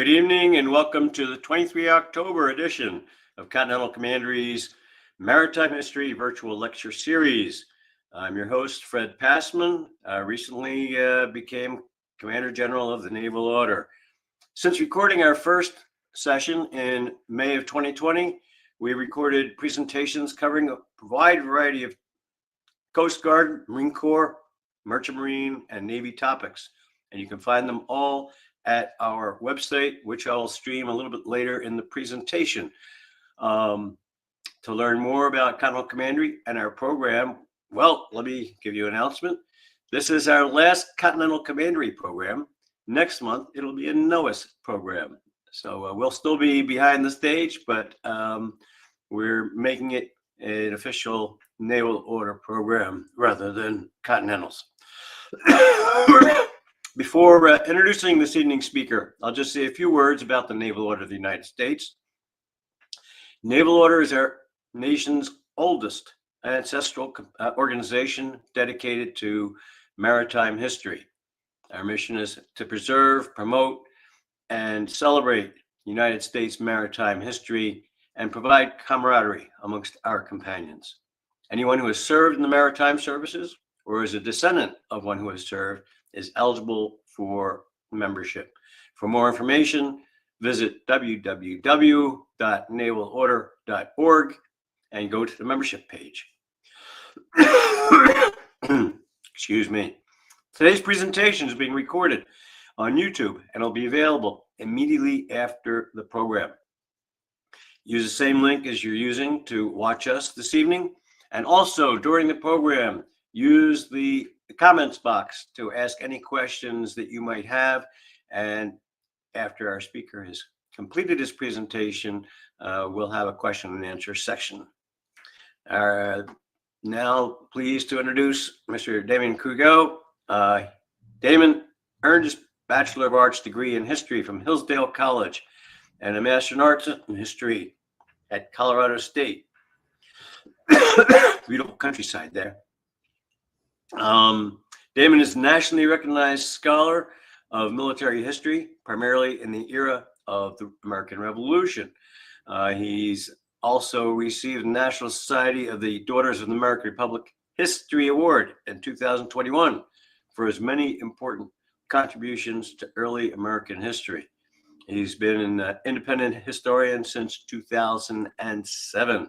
Good evening and welcome to the 23 October edition of Continental Commandery's Maritime History Virtual Lecture Series. I'm your host, Fred Passman. Recently became Commander General of the Naval Order. Since recording our first session in May of 2020, we recorded presentations covering a wide variety of Coast Guard, Marine Corps, Merchant Marine, and Navy topics. And you can find them all at our website, which I'll stream a little bit later in the presentation. To learn more about Continental Commandery and our program, well, let me give you an announcement. This is our last Continental Commandery program. Next month, it'll be a NOAA's program. So we'll still be behind the stage, but we're making it an official Naval Order program rather than Continental's. Before introducing this evening's speaker, I'll just say a few words about the Naval Order of the United States. Naval Order is our nation's oldest ancestral organization dedicated to maritime history. Our mission is to preserve, promote, and celebrate United States maritime history and provide camaraderie amongst our companions. Anyone who has served in the maritime services or is a descendant of one who has served is eligible for membership. For more information, visit www.navalorder.org and go to the membership page. Excuse me. Today's presentation is being recorded on YouTube and will be available immediately after the program. Use the same link as you're using to watch us this evening. And also during the program, use the comments box to ask any questions that you might have. And after our speaker has completed his presentation, we'll have a question and answer section. Now, pleased to introduce Mr. Damien Cregeau. Damien earned his Bachelor of Arts degree in history from Hillsdale College and a Master in Arts in History at Colorado State. Beautiful countryside there. Damien is a nationally recognized scholar of military history, primarily in the era of the American Revolution. He's also received the National Society of the Daughters of the American Republic History Award in 2021 for his many important contributions to early American history. He's been an independent historian since 2007.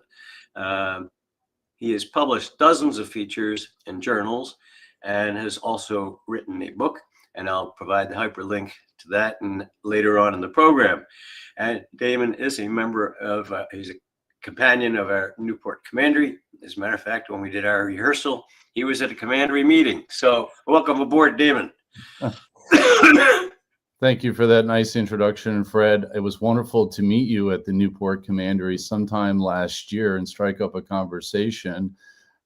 He has published dozens of features in journals and has also written a book, and I'll provide the hyperlink to that and later on in the program. And Damien is a member of, he's a companion of our Newport Commandery. As a matter of fact, when we did our rehearsal, he was at a Commandery meeting. So welcome aboard, Damien. Thank you for that nice introduction, Fred. It was wonderful to meet you at the Newport Commandery sometime last year and strike up a conversation,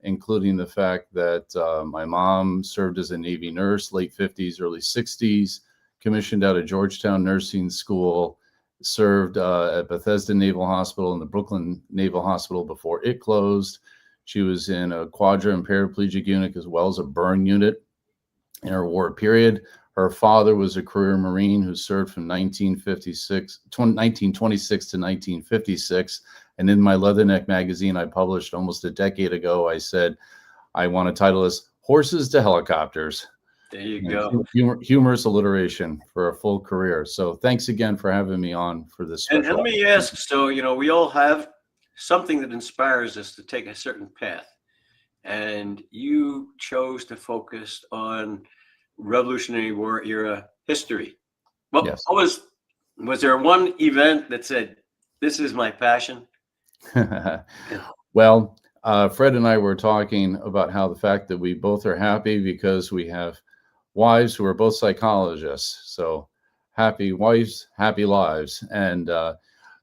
including the fact that my mom served as a Navy nurse, late 50s, early 60s, commissioned out of Georgetown Nursing School, served at Bethesda Naval Hospital and the Brooklyn Naval Hospital before it closed. She was in a quadra and paraplegic unit as well as a burn unit in her war period. Her father was a career Marine who served from 1926 to 1956. And in my Leatherneck magazine I published almost a decade ago, I said, I want to title this Horses to Helicopters. There you go. Humorous alliteration for a full career. So thanks again for having me on for this. And let me ask, so, you know, we all have something that inspires us to take a certain path. And you chose to focus on Revolutionary War era history. Well, yes. Was there one event that said, this is my passion? Well, Fred and I were talking about how the fact that we both are happy because we have wives who are both psychologists. So happy wives, happy lives. And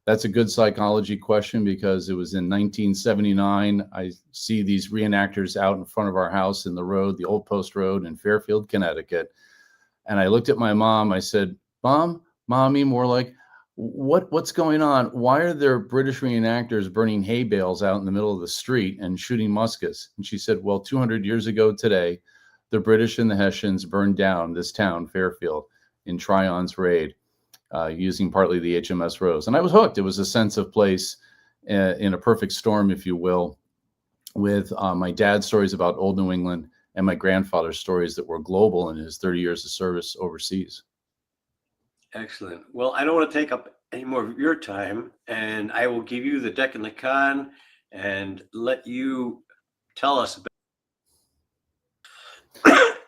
that's a good psychology question because it was in 1979. I see these reenactors out in front of our house in the road, the Old Post Road in Fairfield, Connecticut. And I looked at my mom. I said, Mommy, more like, what's going on? Why are there British reenactors burning hay bales out in the middle of the street and shooting muskets? And she said, well, 200 years ago today, the British and the Hessians burned down this town, Fairfield, in Tryon's raid. using partly the HMS Rose. And I was hooked. It was a sense of place in a perfect storm, if you will, with my dad's stories about old New England and my grandfather's stories that were global in his 30 years of service overseas. Excellent. Well, I don't want to take up any more of your time, and I will give you the deck and the con and let you tell us about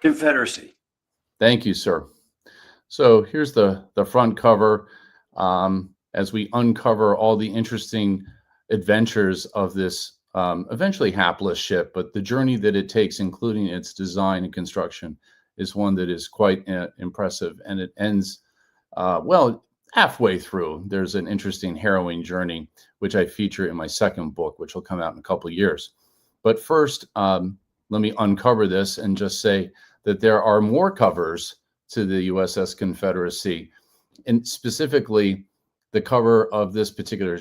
Confederacy. Thank you, sir. So here's the front cover as we uncover all the interesting adventures of this eventually hapless ship, but the journey that it takes, including its design and construction, is one that is quite impressive. And it ends, well, halfway through. There's an interesting harrowing journey, which I feature in my second book, which will come out in a couple of years. But first, let me uncover this and just say that there are more covers to the USS Confederacy, and specifically the cover of this particular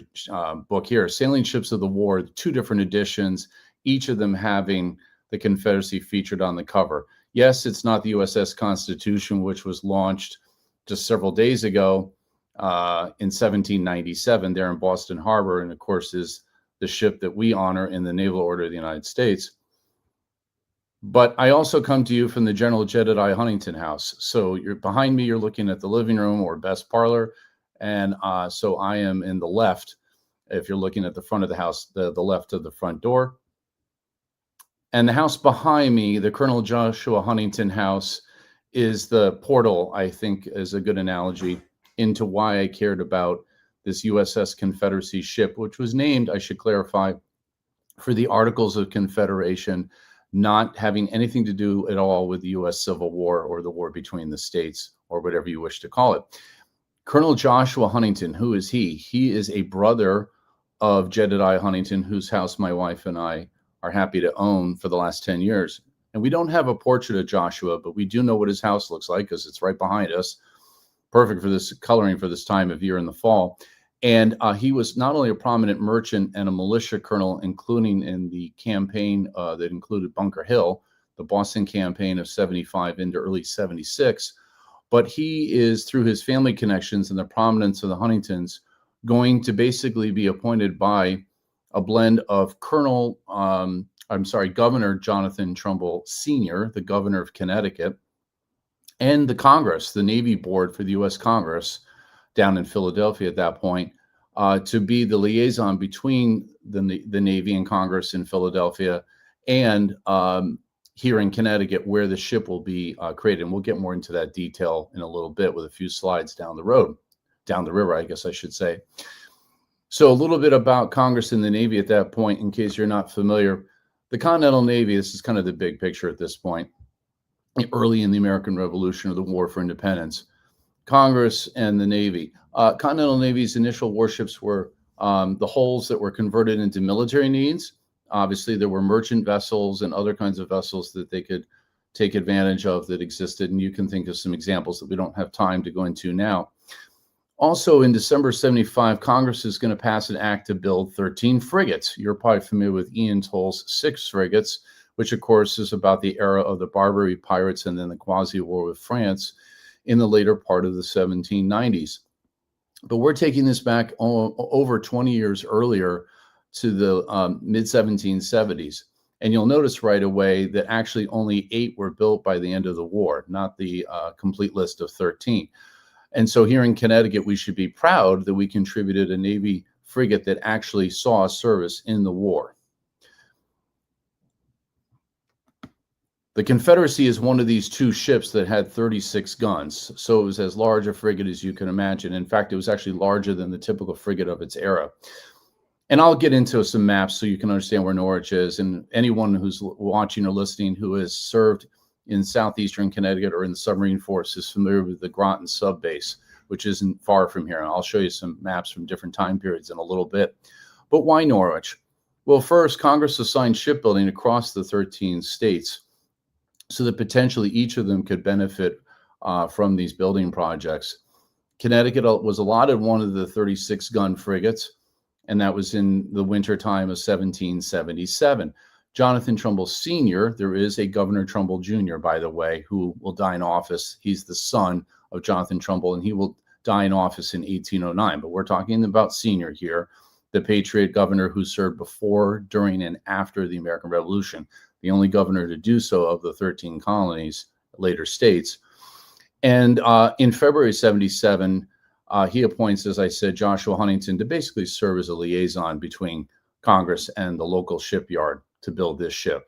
book here, Sailing Ships of the War, 2 different editions, each of them having the Confederacy featured on the cover. Yes, it's not the USS Constitution, which was launched just several days ago in 1797 there in Boston Harbor, and of course is the ship that we honor in the Naval Order of the United States. But I also come to you from the General Jedediah Huntington House. So you're behind me, you're looking at the living room or best parlor. And so I am in the left, if you're looking at the front of the house, the left of the front door. And the house behind me, the Colonel Joshua Huntington House, is the portal, I think is a good analogy, into why I cared about this USS Confederacy ship, which was named, I should clarify, for the Articles of Confederation, not having anything to do at all with the U.S. Civil War or the war between the states or whatever you wish to call it. Colonel Joshua Huntington, who is he? He is a brother of Jedediah Huntington, whose house my wife and I are happy to own for the last 10 years. And we don't have a portrait of Joshua, but we do know what his house looks like because it's right behind us. Perfect for this coloring for this time of year in the fall. And he was not only a prominent merchant and a militia colonel, including in the campaign that included Bunker Hill, the Boston campaign of 75 into early 76, but he is, through his family connections and the prominence of the Huntingtons, going to basically be appointed by a blend of Governor Jonathan Trumbull Sr., the governor of Connecticut, and the Congress, the Navy board for the U.S. Congress, down in Philadelphia at that point, to be the liaison between the Navy and Congress in Philadelphia and here in Connecticut, where the ship will be created. And we'll get more into that detail in a little bit with a few slides down the river, I guess I should say. So a little bit about Congress and the Navy at that point, in case you're not familiar. The Continental Navy, this is kind of the big picture at this point, early in the American Revolution or the War for Independence. Congress and the Navy. Continental Navy's initial warships were the hulls that were converted into military needs. Obviously, there were merchant vessels and other kinds of vessels that they could take advantage of that existed. And you can think of some examples that we don't have time to go into now. Also, in December 75, Congress is going to pass an act to build 13 frigates. You're probably familiar with Ian Toll's 6 frigates, which, of course, is about the era of the Barbary pirates and then the quasi-war with France in the later part of the 1790s. But we're taking this back over 20 years earlier to the mid-1770s. And you'll notice right away that actually only 8 were built by the end of the war, not the complete list of 13. And so here in Connecticut, we should be proud that we contributed a Navy frigate that actually saw service in the war. The Confederacy is one of these 2 ships that had 36 guns. So it was as large a frigate as you can imagine. In fact, it was actually larger than the typical frigate of its era. And I'll get into some maps so you can understand where Norwich is. And anyone who's watching or listening who has served in southeastern Connecticut or in the submarine force is familiar with the Groton sub base, which isn't far from here. And I'll show you some maps from different time periods in a little bit. But why Norwich? Well, first, Congress assigned shipbuilding across the 13 states, so that potentially each of them could benefit from these building projects. Connecticut was allotted one of the 36-gun frigates, and that was in the wintertime of 1777. Jonathan Trumbull Sr., there is a Governor Trumbull Jr., by the way, who will die in office. He's the son of Jonathan Trumbull, and he will die in office in 1809. But we're talking about Senior here, the patriot governor who served before, during, and after the American Revolution, the only governor to do so of the 13 colonies, later states. And in February 77, he appoints, as I said, Joshua Huntington to basically serve as a liaison between Congress and the local shipyard to build this ship.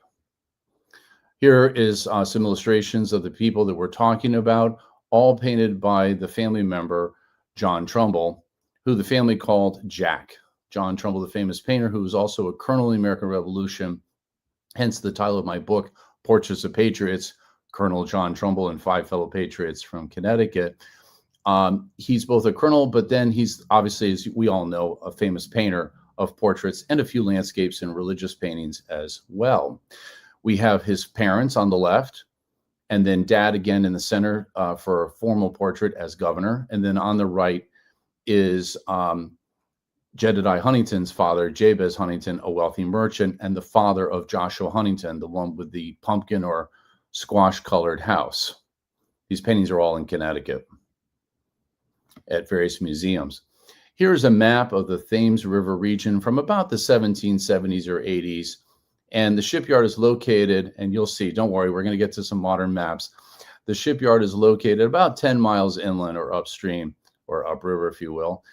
Here is some illustrations of the people that we're talking about, all painted by the family member, John Trumbull, who the family called Jack. John Trumbull, the famous painter, who was also a colonel in the American Revolution, hence the title of my book, Portraits of Patriots, Colonel John Trumbull and Five Fellow Patriots from Connecticut. He's both a colonel, but then he's obviously, as we all know, a famous painter of portraits and a few landscapes and religious paintings as well. We have his parents on the left, and then Dad again in the center for a formal portrait as governor. And then on the right is Jedediah Huntington's father, Jabez Huntington, a wealthy merchant, and the father of Joshua Huntington, the one with the pumpkin or squash-colored house. These paintings are all in Connecticut at various museums. Here's a map of the Thames River region from about the 1770s or 80s. And the shipyard is located, and you'll see, don't worry, we're going to get to some modern maps. The shipyard is located about 10 miles inland or upstream, or upriver, if you will.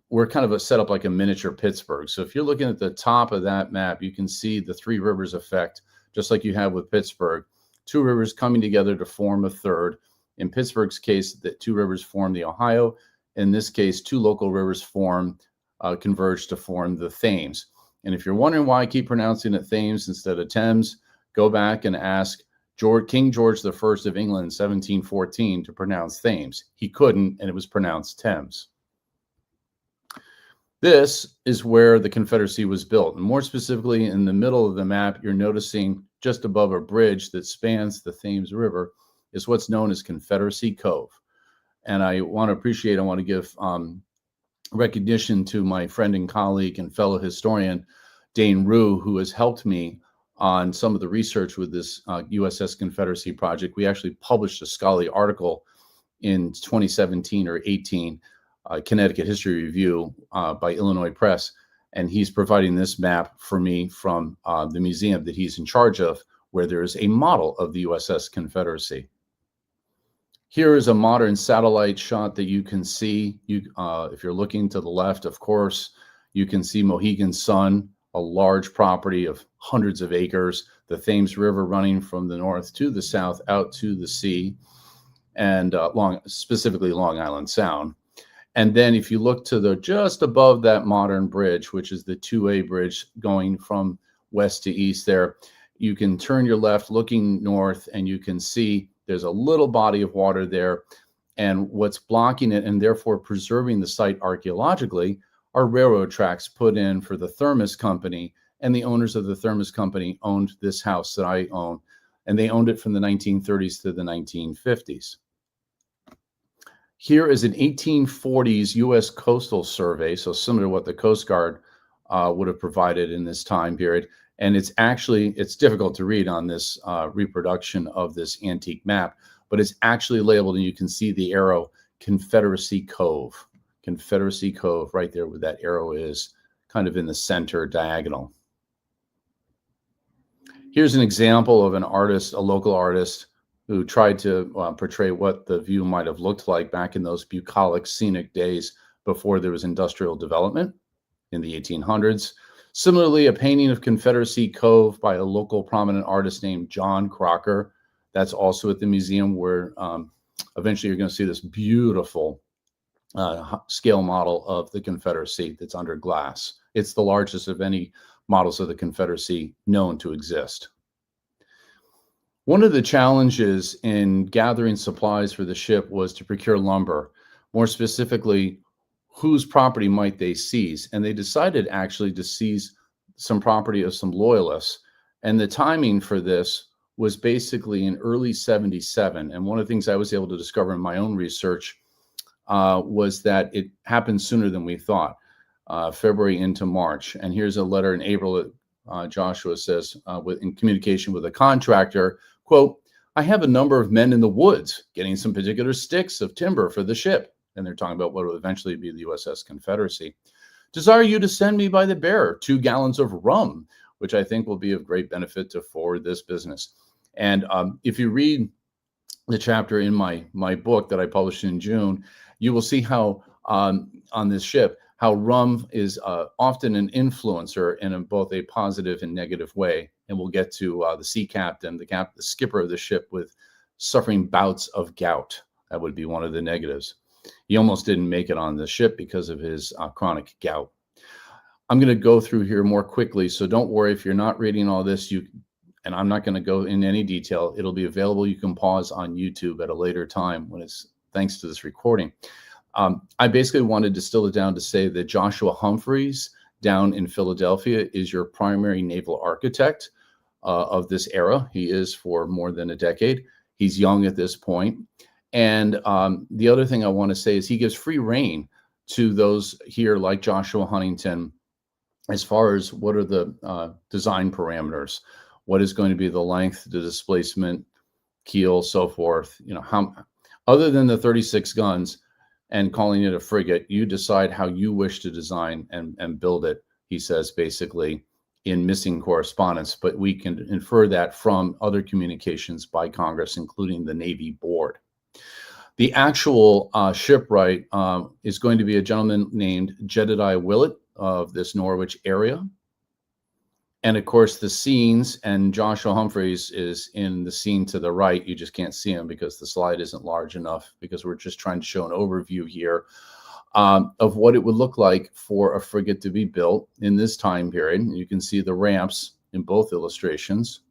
We're kind of set up like a miniature Pittsburgh. So if you're looking at the top of that map, you can see the three rivers effect, just like you have with Pittsburgh. Two rivers coming together to form a third. In Pittsburgh's case, the two rivers form the Ohio. In this case, two local rivers converge to form the Thames. And if you're wondering why I keep pronouncing it Thames instead of Thames, go back and ask King George I of England in 1714 to pronounce Thames. He couldn't, and it was pronounced Thames. This is where the Confederacy was built. And more specifically, in the middle of the map, you're noticing just above a bridge that spans the Thames River is what's known as Confederacy Cove. And I want to give recognition to my friend and colleague and fellow historian, Dane Rue, who has helped me on some of the research with this USS Confederacy project. We actually published a scholarly article in 2017 or 18, Connecticut History Review by Illinois Press. And he's providing this map for me from the museum that he's in charge of, where there is a model of the USS Confederacy. Here is a modern satellite shot that you can see. If you're looking to the left, of course, you can see Mohegan Sun, a large property of hundreds of acres, the Thames River running from the north to the south out to the sea, and specifically Long Island Sound. And then if you look to just above that modern bridge, which is the 2A bridge going from west to east there, you can turn your left looking north and you can see there's a little body of water there. And what's blocking it and therefore preserving the site archaeologically are railroad tracks put in for the Thermos Company. And the owners of the Thermos Company owned this house that I own. And they owned it from the 1930s to the 1950s. Here is an 1840s U.S. coastal survey, so similar to what the Coast Guard would have provided in this time period. And it's difficult to read on this reproduction of this antique map, but it's actually labeled, and you can see the arrow, Confederacy Cove. Confederacy Cove, right there where that arrow is, kind of in the center diagonal. Here's an example of an artist, a local artist, who tried to portray what the view might have looked like back in those bucolic, scenic days before there was industrial development in the 1800s. Similarly, a painting of Confederacy Cove by a local prominent artist named John Crocker. That's also at the museum, where eventually you're going to see this beautiful scale model of the Confederacy that's under glass. It's the largest of any models of the Confederacy known to exist. One of the challenges in gathering supplies for the ship was to procure lumber. More specifically, whose property might they seize? And they decided actually to seize some property of some loyalists. And the timing for this was basically in early 77. And one of the things I was able to discover in my own research was that it happened sooner than we thought, February into March. And here's a letter in April that Joshua says, in communication with a contractor, quote, "I have a number of men in the woods getting some particular sticks of timber for the ship," and they're talking about what will eventually be the USS Confederacy, desire you to send me by the bearer 2 gallons of rum, which I think will be of great benefit to forward this business. And if you read the chapter in my book that I published in June, you will see how on this ship, how rum is often an influencer in both a positive and negative way. And we'll get to the sea captain, the skipper of the ship, with suffering bouts of gout. That would be one of the negatives. He almost didn't make it on the ship because of his chronic gout. I'm going to go through here more quickly, so don't worry if you're not reading all this. And I'm not going to go in any detail. It'll be available. You can pause on YouTube at a later time when it's thanks to this recording. I basically wanted to distill it down to say that Joshua Humphreys down in Philadelphia is your primary naval architect of this era. He is for more than a decade. He's young at this point. And the other thing I want to say is he gives free rein to those here like Joshua Huntington as far as what are the design parameters, what is going to be the length, the displacement, keel, so forth. You know, how, other than the 36 guns and calling it a frigate, you decide how you wish to design and build it, he says, basically in missing correspondence. But we can infer that from other communications by Congress, including the Navy Board. The actual shipwright is going to be a gentleman named Jedediah Willett of this Norwich area. And of course, the scenes, and Joshua Humphreys is in the scene to the right. You just can't see him because the slide isn't large enough, because we're just trying to show an overview here of what it would look like for a frigate to be built in this time period. You can see the ramps in both illustrations.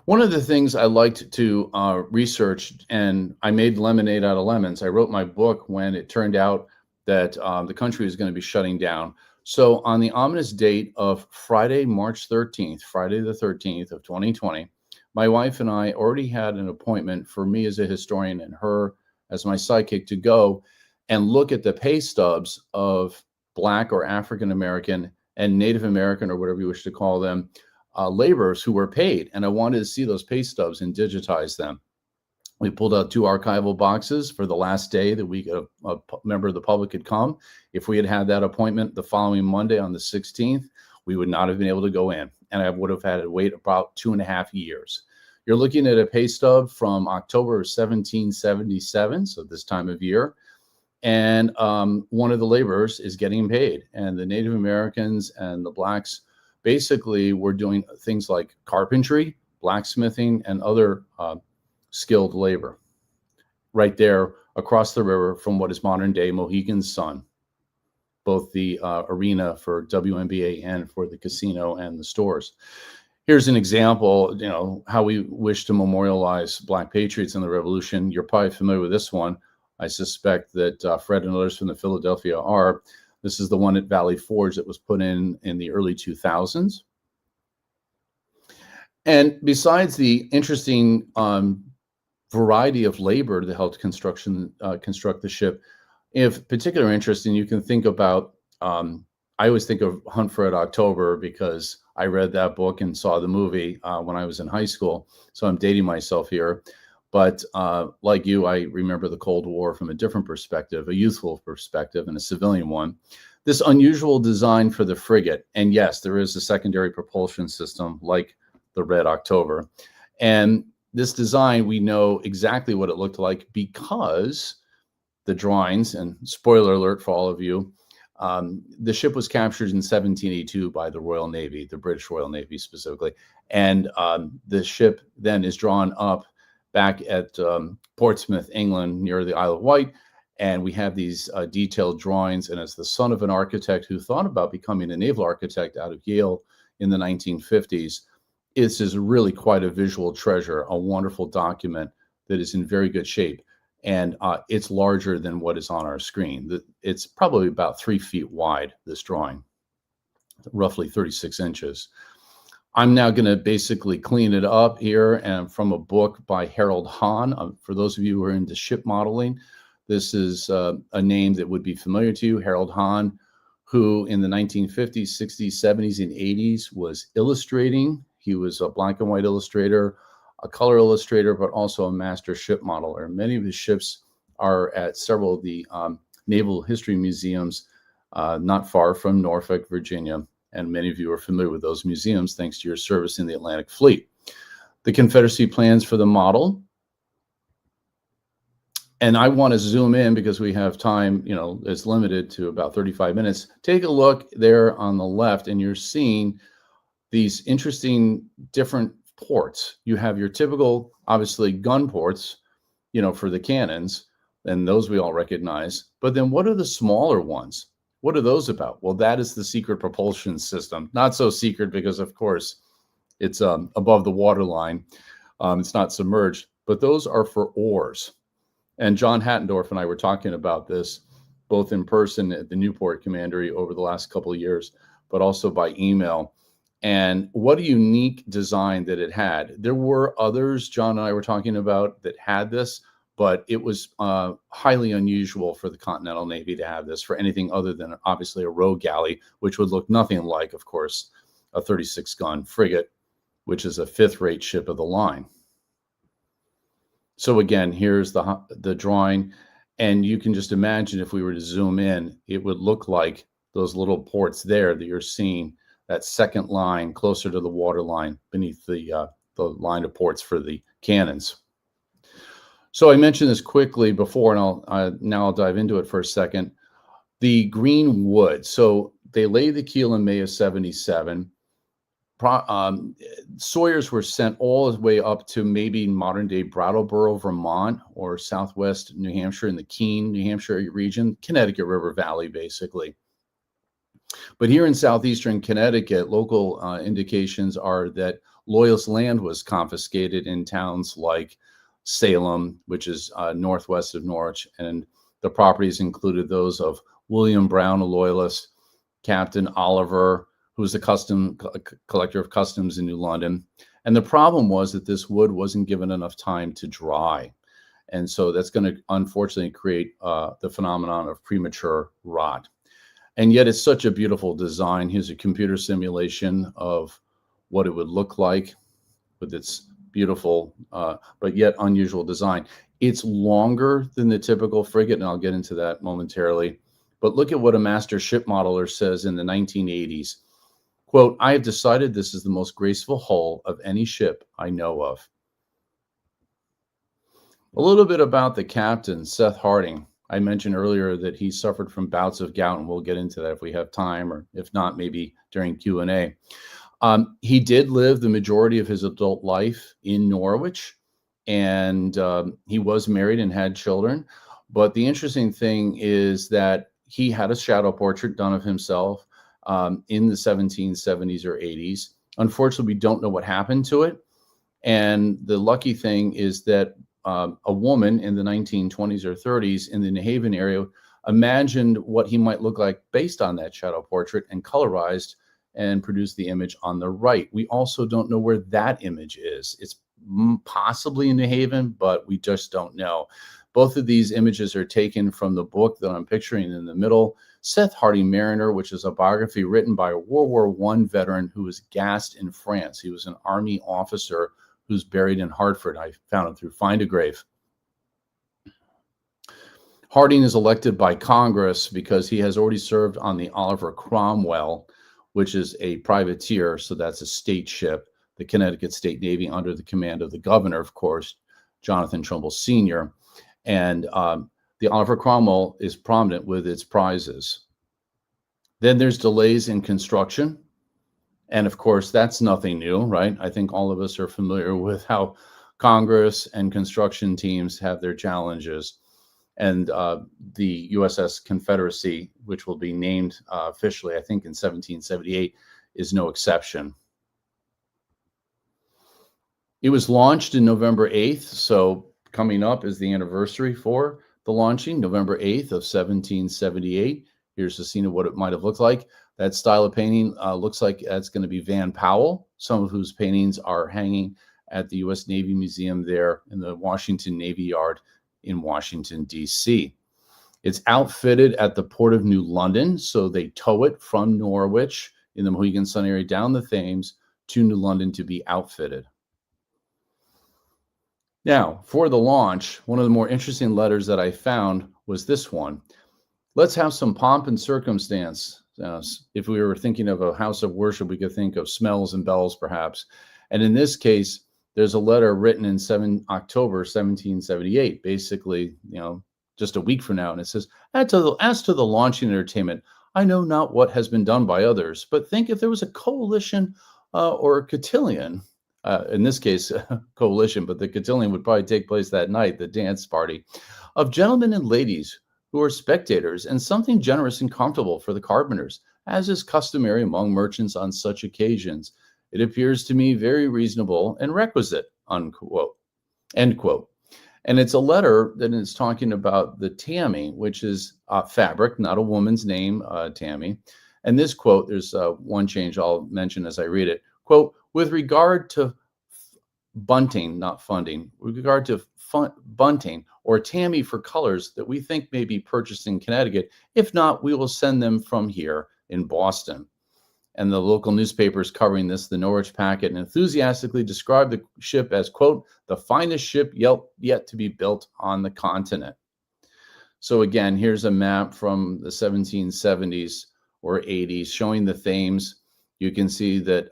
One of the things I liked to research, and I made lemonade out of lemons. I wrote my book when it turned out that the country was going to be shutting down. So on the ominous date of Friday, March 13th, Friday the 13th of 2020, my wife and I already had an appointment for me as a historian and her as my sidekick to go and look at the pay stubs of Black or African American and Native American, or whatever you wish to call them, laborers who were paid. And I wanted to see those pay stubs and digitize them. We pulled out 2 archival boxes for the last day that a member of the public could come. If we had had that appointment the following Monday on the 16th, we would not have been able to go in. And I would have had to wait about 2.5 years. You're looking at a pay stub from October of 1777, so this time of year. And one of the laborers is getting paid. And the Native Americans and the Blacks basically were doing things like carpentry, blacksmithing, and other skilled labor right there across the river from what is modern day Mohegan Sun, both the arena for WNBA and for the casino and the stores. Here's an example, you know, how we wish to memorialize Black patriots in the Revolution. You're probably familiar with this one. I suspect that Fred and others from the Philadelphia are. This is the one at Valley Forge that was put in the early 2000s. And besides the interesting variety of labor that helped construct the ship, of particular interest, and you can think about, I always think of Hunt for Red October because I read that book and saw the movie when I was in high school. So I'm dating myself here. But like you, I remember the Cold War from a different perspective, a youthful perspective and a civilian one. This unusual design for the frigate, and yes, there is a secondary propulsion system like the Red October. And this design, we know exactly what it looked like because the drawings, and spoiler alert for all of you, the ship was captured in 1782 by the Royal Navy, the British Royal Navy specifically. And the ship then is drawn up back at Portsmouth, England, near the Isle of Wight. And we have these detailed drawings. And as the son of an architect who thought about becoming a naval architect out of Yale in the 1950s, this is really quite a visual treasure, a wonderful document that is in very good shape. And it's larger than what is on our screen. It's probably about 3 feet wide, this drawing, roughly 36 inches. I'm now going to basically clean it up here, and from a book by Harold Hahn. For those of you who are into ship modeling, this is a name that would be familiar to you, Harold Hahn, who in the 1950s, 60s, 70s, and 80s was illustrating. He was a black and white illustrator, a color illustrator, but also a master ship modeler. Many of his ships are at several of the naval history museums not far from Norfolk, Virginia. And many of you are familiar with those museums thanks to your service in the Atlantic Fleet. The Confederacy plans for the model. And I want to zoom in because we have time, it's limited to about 35 minutes. Take a look there on the left, and you're seeing these interesting different ports. You have your typical, obviously, gun ports, for the cannons, and those we all recognize. But then what are the smaller ones? What are those about? Well, that is the secret propulsion system. Not so secret because, of course, it's above the waterline. It's not submerged, but those are for oars. And John Hattendorf and I were talking about this both in person at the Newport Commandery over the last couple of years, but also by email. And what a unique design that it had. There were others John and I were talking about that had this, but it was highly unusual for the Continental Navy to have this for anything other than obviously a rogue galley, which would look nothing like, of course, a 36-gun frigate, which is a fifth-rate ship of the line. So again, here's the drawing, and you can just imagine if we were to zoom in, it would look like those little ports there that you're seeing, that second line closer to the water line beneath the line of ports for the cannons. So I mentioned this quickly before, and now I'll dive into it for a second. The green wood. So they laid the keel in May of '77. Sawyers were sent all the way up to maybe modern-day Brattleboro, Vermont, or southwest New Hampshire in the Keene, New Hampshire region, Connecticut River Valley, basically. But here in southeastern Connecticut, local indications are that Loyalist land was confiscated in towns like Salem, which is northwest of Norwich, and the properties included those of William Brown, a Loyalist, Captain Oliver, who was a collector of customs in New London. And the problem was that this wood wasn't given enough time to dry. And so that's going to unfortunately create the phenomenon of premature rot. And yet it's such a beautiful design. Here's a computer simulation of what it would look like with its beautiful, but yet unusual design. It's longer than the typical frigate, and I'll get into that momentarily. But look at what a master ship modeler says in the 1980s. Quote, "I have decided this is the most graceful hull of any ship I know of." A little bit about the captain, Seth Harding. I mentioned earlier that he suffered from bouts of gout, and we'll get into that if we have time, or if not, maybe during Q&A. He did live the majority of his adult life in Norwich, and he was married and had children. But the interesting thing is that he had a shadow portrait done of himself in the 1770s or 80s. Unfortunately, we don't know what happened to it. And the lucky thing is that a woman in the 1920s or 30s in the New Haven area imagined what he might look like based on that shadow portrait and colorized and produced the image on the right. We also don't know where that image is. It's possibly in New Haven, but we just don't know. Both of these images are taken from the book that I'm picturing in the middle, Seth Harding Mariner, which is a biography written by a World War I veteran who was gassed in France. He was an Army officer who's buried in Hartford. I found him through Find a Grave. Harding is elected by Congress because he has already served on the Oliver Cromwell, which is a privateer, so that's a state ship, the Connecticut State Navy under the command of the governor, of course, Jonathan Trumbull Sr., and the Oliver Cromwell is prominent with its prizes. Then there's delays in construction. And of course, that's nothing new, right? I think all of us are familiar with how Congress and construction teams have their challenges. And the USS Confederacy, which will be named officially, I think in 1778, is no exception. It was launched in November 8th, so coming up is the anniversary for the launching, November 8th of 1778. Here's a scene of what it might have looked like. That style of painting looks like it's going to be Van Powell, some of whose paintings are hanging at the U.S. Navy Museum there in the Washington Navy Yard in Washington, D.C. It's outfitted at the Port of New London, so they tow it from Norwich in the Mohegan Sun area down the Thames to New London to be outfitted. Now, for the launch, one of the more interesting letters that I found was this one. Let's have some pomp and circumstance. If we were thinking of a house of worship, we could think of smells and bells, perhaps. And in this case, there's a letter written in October 1778, basically, just a week from now. And it says, as to the launching entertainment, I know not what has been done by others, but think if there was a coalition or a cotillion, in this case, coalition, but the cotillion would probably take place that night, the dance party, of gentlemen and ladies who are spectators, and something generous and comfortable for the carpenters, as is customary among merchants on such occasions. It appears to me very reasonable and requisite, unquote, end quote. And it's a letter that is talking about the Tammy, which is fabric, not a woman's name, Tammy. And this quote, there's one change I'll mention as I read it. Quote, with regard to bunting, not funding, with regard to bunting or Tammy for colors that we think may be purchased in Connecticut. If not, we will send them from here in Boston. And the local newspapers covering this, the Norwich Packet, enthusiastically described the ship as, quote, the finest ship yet to be built on the continent. So again, here's a map from the 1770s or 80s showing the Thames. You can see that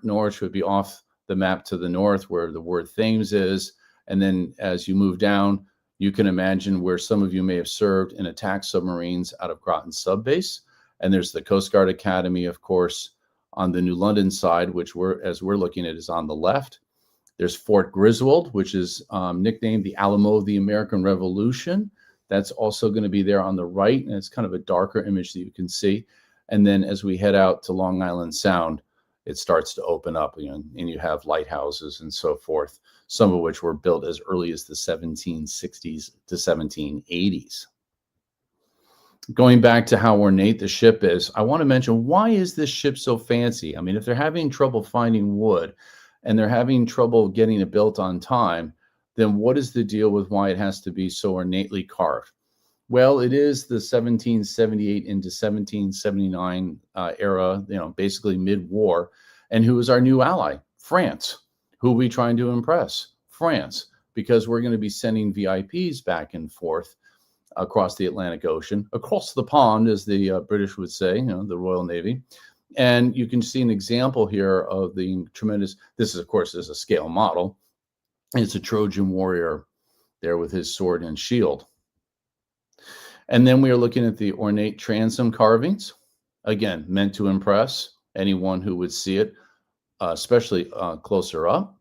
Norwich would be off the map to the north where the word Thames is. And then as you move down, you can imagine where some of you may have served in attack submarines out of Groton Sub Base. And there's the Coast Guard Academy, of course, on the New London side, which as we're looking at, is on the left. There's Fort Griswold, which is nicknamed the Alamo of the American Revolution. That's also going to be there on the right, and it's kind of a darker image that you can see. And then as we head out to Long Island Sound, it starts to open up, and you have lighthouses and so forth, some of which were built as early as the 1760s to 1780s. Going back to how ornate the ship is, I want to mention, why is this ship so fancy? I mean, if they're having trouble finding wood and they're having trouble getting it built on time, then what is the deal with why it has to be so ornately carved? Well, it is the 1778 into 1779 era, basically mid-war. And who is our new ally? France. Who are we trying to impress? France, because we're going to be sending VIPs back and forth across the Atlantic Ocean, across the pond, as the British would say, the Royal Navy. And you can see an example here of the tremendous, this is, of course, is a scale model. It's a Trojan warrior there with his sword and shield. And then we are looking at the ornate transom carvings, again, meant to impress anyone who would see it, especially closer up.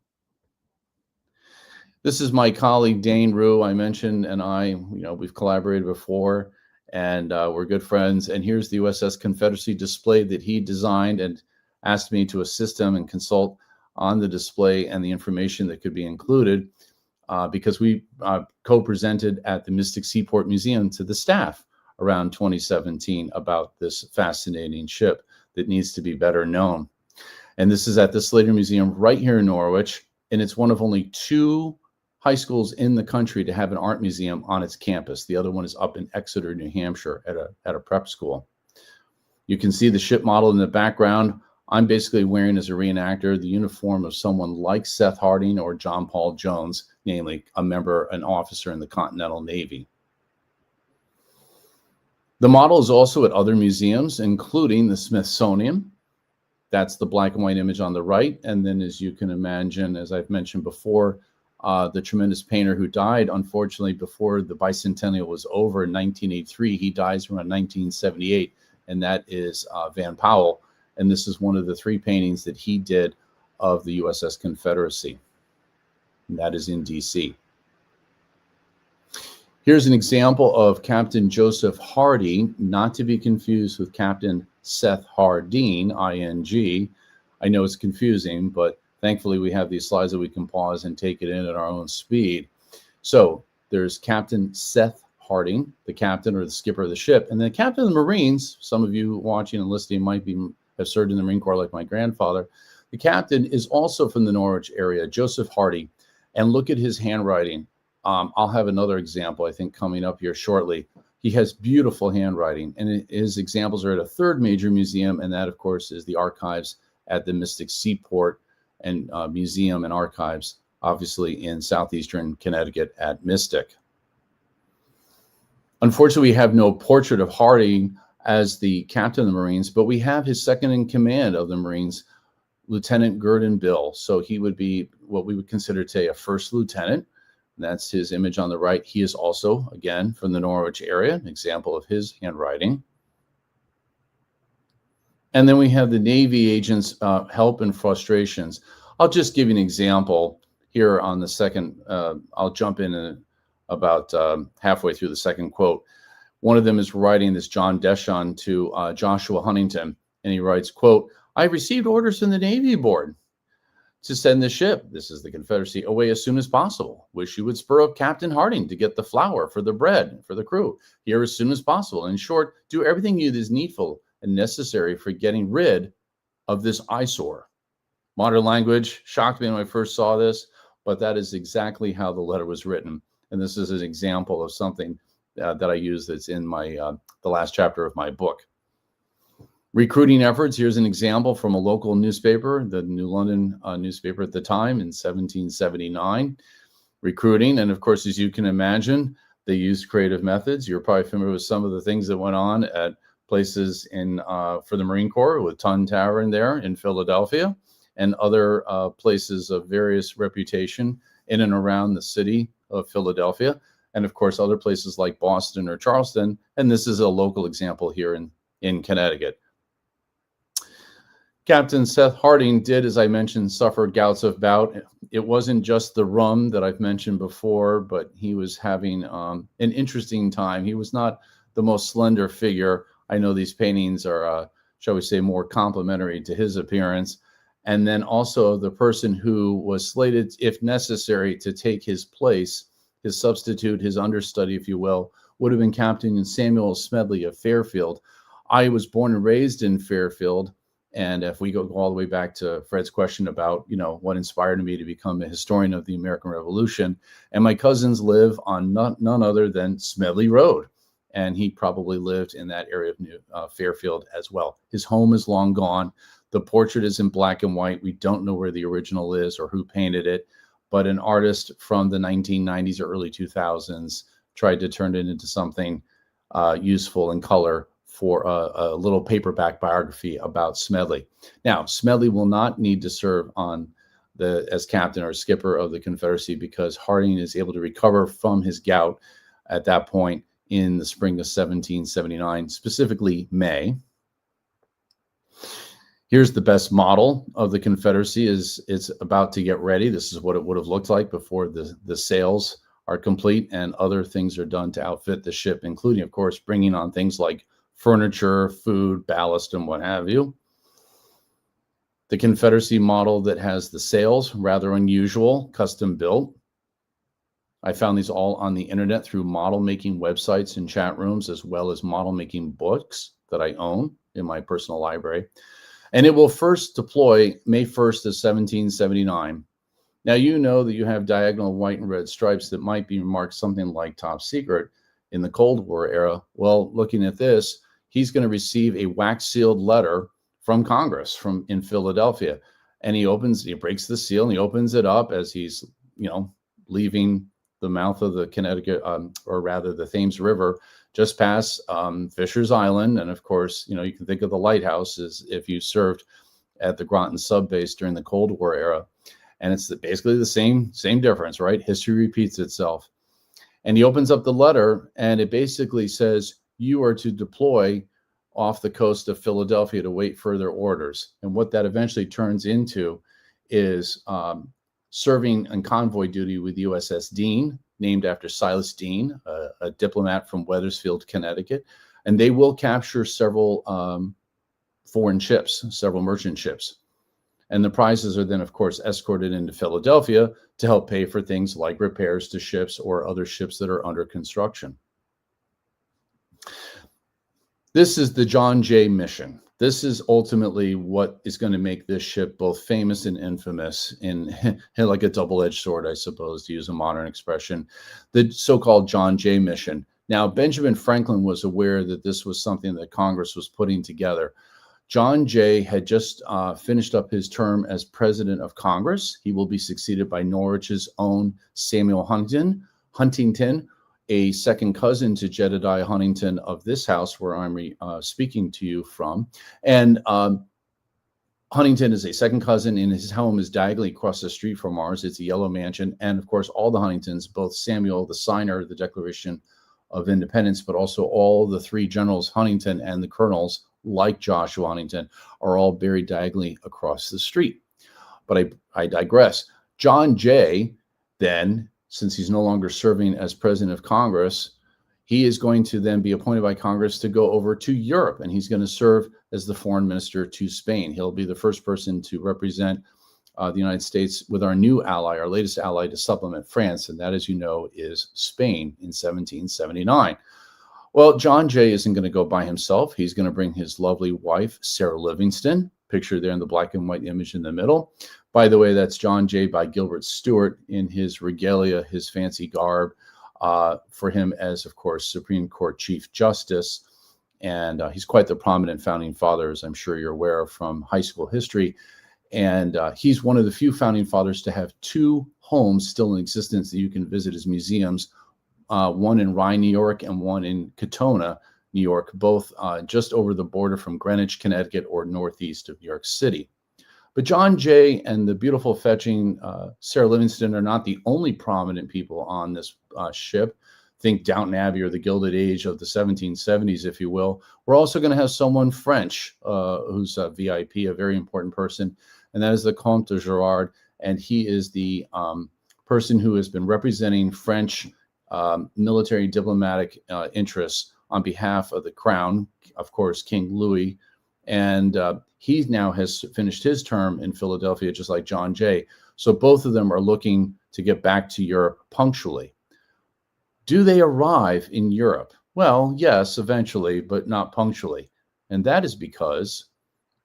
This is my colleague, Dane Rue, I mentioned, and I, we've collaborated before, and we're good friends. And here's the USS Confederacy display that he designed and asked me to assist him and consult on the display and the information that could be included, because we co-presented at the Mystic Seaport Museum to the staff around 2017 about this fascinating ship that needs to be better known. And this is at the Slater Museum right here in Norwich, and it's one of only 2 high schools in the country to have an art museum on its campus. The other one is up in Exeter, New Hampshire at a prep school. You can see the ship model in the background. I'm basically wearing, as a reenactor, the uniform of someone like Seth Harding or John Paul Jones, namely an officer in the Continental Navy. The model is also at other museums, including the Smithsonian. That's the black and white image on the right. And then, as you can imagine, as I've mentioned before, the tremendous painter who died, unfortunately, before the bicentennial was over in 1983, he dies around 1978, and that is Van Powell. And this is one of the 3 paintings that he did of the USS Confederacy. And that is in DC. Here's an example of Captain Joseph Hardy, not to be confused with Captain Seth Hardeen, ING. I know it's confusing, but thankfully we have these slides that we can pause and take it in at our own speed. So there's Captain Seth Harding, the captain or the skipper of the ship, and then Captain of the Marines. Some of you watching and listening might have served in the Marine Corps like my grandfather. The captain is also from the Norwich area, Joseph Hardy, and look at his handwriting. I'll have another example, I think, coming up here shortly. He has beautiful handwriting, and his examples are at a 3rd major museum, and that, of course, is the archives at the Mystic Seaport and Museum and Archives obviously in southeastern Connecticut at Mystic. Unfortunately, we have no portrait of Harding as the captain of the Marines, but we have his second in command of the Marines, Lieutenant Groton Bill. So he would be what we would consider today a first lieutenant. That's his image on the right. He is also, again, from the Norwich area, an example of his handwriting. And then we have the Navy agents' help and frustrations. I'll just give you an example here on the second. I'll jump in about halfway through the second quote. One of them is writing this John Deschon to Joshua Huntington, and he writes, quote, "I received orders from the Navy Board to send the ship," this is the Confederacy, "away as soon as possible. Wish you would spur up Captain Harding to get the flour for the bread for the crew here as soon as possible. In short, do everything you is needful and necessary for getting rid of this eyesore." Modern language shocked me when I first saw this, but that is exactly how the letter was written. And this is an example of something that I use that's in my the last chapter of my book. Recruiting efforts. Here's an example from a local newspaper, the New London newspaper at the time in 1779. Recruiting, and of course, as you can imagine, they used creative methods. You're probably familiar with some of the things that went on at places in for the Marine Corps with Tun Tavern there in Philadelphia, and other places of various reputation in and around the city of Philadelphia, and of course other places like Boston or Charleston. And this is a local example here in Connecticut. Captain Seth Harding did, as I mentioned, suffer gouts of bout. It wasn't just the rum that I've mentioned before, but he was having an interesting time. He was not the most slender figure. I know these paintings are, shall we say, more complimentary to his appearance. And then also the person who was slated, if necessary, to take his place, his substitute, his understudy, if you will, would have been Captain Samuel Smedley of Fairfield. I was born and raised in Fairfield. And if we go all the way back to Fred's question about, what inspired me to become a historian of the American Revolution, and my cousins live on none other than Smedley Road. And he probably lived in that area of Fairfield as well. His home is long gone. The portrait is in black and white. We don't know where the original is or who painted it, but an artist from the 1990s or early 2000s tried to turn it into something useful in color for a little paperback biography about Smedley. Now, Smedley will not need to serve on as captain or skipper of the Confederacy because Harding is able to recover from his gout at that point in the spring of 1779, specifically May. Here's the best model of the Confederacy. It's about to get ready. This is what it would have looked like before the sails are complete and other things are done to outfit the ship, including, of course, bringing on things like furniture, food, ballast, and what have you. The Confederacy model that has the sails, rather unusual, custom built. I found these all on the internet through model making websites and chat rooms, as well as model making books that I own in my personal library. And it will first deploy May 1st of 1779. Now, you know that you have diagonal white and red stripes that might be marked something like top secret in the Cold War era. Well, looking at this, he's going to receive a wax sealed letter from Congress in Philadelphia. And he breaks the seal and he opens it up as he's, leaving the mouth of the Connecticut, or rather the Thames River, just past Fisher's Island. And of course, you can think of the lighthouse as if you served at the Groton sub base during the Cold War era. And it's basically the same difference, right? History repeats itself. And he opens up the letter and it basically says, you are to deploy off the coast of Philadelphia to wait further orders. And what that eventually turns into is serving on convoy duty with USS Dean, named after Silas Dean, a diplomat from Wethersfield, Connecticut. And they will capture several foreign ships, several merchant ships. And the prizes are then, of course, escorted into Philadelphia to help pay for things like repairs to ships or other ships that are under construction. This is the John Jay mission. This is ultimately what is going to make this ship both famous and infamous in like a double-edged sword, I suppose, to use a modern expression, the so-called John Jay mission. Now, Benjamin Franklin was aware that this was something that Congress was putting together. John Jay had just finished up his term as president of Congress. He will be succeeded by Norwich's own Samuel Huntington, a second cousin to Jedediah Huntington of this house where I'm speaking to you from. And Huntington is a second cousin, and his home is diagonally across the street from ours. It's a yellow mansion. And of course, all the Huntingtons, both Samuel, the signer of the Declaration of Independence, but also all the three generals, Huntington and the colonels, like Joshua Huntington, are all buried diagonally across the street. But I digress. John Jay, then, since he's no longer serving as president of Congress, he is going to then be appointed by Congress to go over to Europe, and he's going to serve as the foreign minister to Spain. He'll be the first person to represent the United States with our new ally, our latest ally to supplement France, and that, as you know, is Spain in 1779. Well, John Jay isn't going to go by himself. He's going to bring his lovely wife, Sarah Livingston, pictured there in the black and white image in the middle. By the way, that's John Jay by Gilbert Stuart in his regalia, his fancy garb, for him as, of course, Supreme Court Chief Justice. And he's quite the prominent founding father, as I'm sure you're aware of from high school history. And he's one of the few founding fathers to have two homes still in existence that you can visit as museums, one in Rye, New York, and one in Katona, New York, both just over the border from Greenwich, Connecticut, or northeast of New York City. But John Jay and the beautiful, fetching Sarah Livingston are not the only prominent people on this ship. Think Downton Abbey or the Gilded Age of the 1770s, if you will. We're also going to have someone French who's a VIP, a very important person, and that is the Comte de Gerard. And he is the person who has been representing French military diplomatic interests on behalf of the crown, of course, King Louis. And he now has finished his term in Philadelphia, just like John Jay. So both of them are looking to get back to Europe punctually. Do they arrive in Europe? Well, yes, eventually, but not punctually. And that is because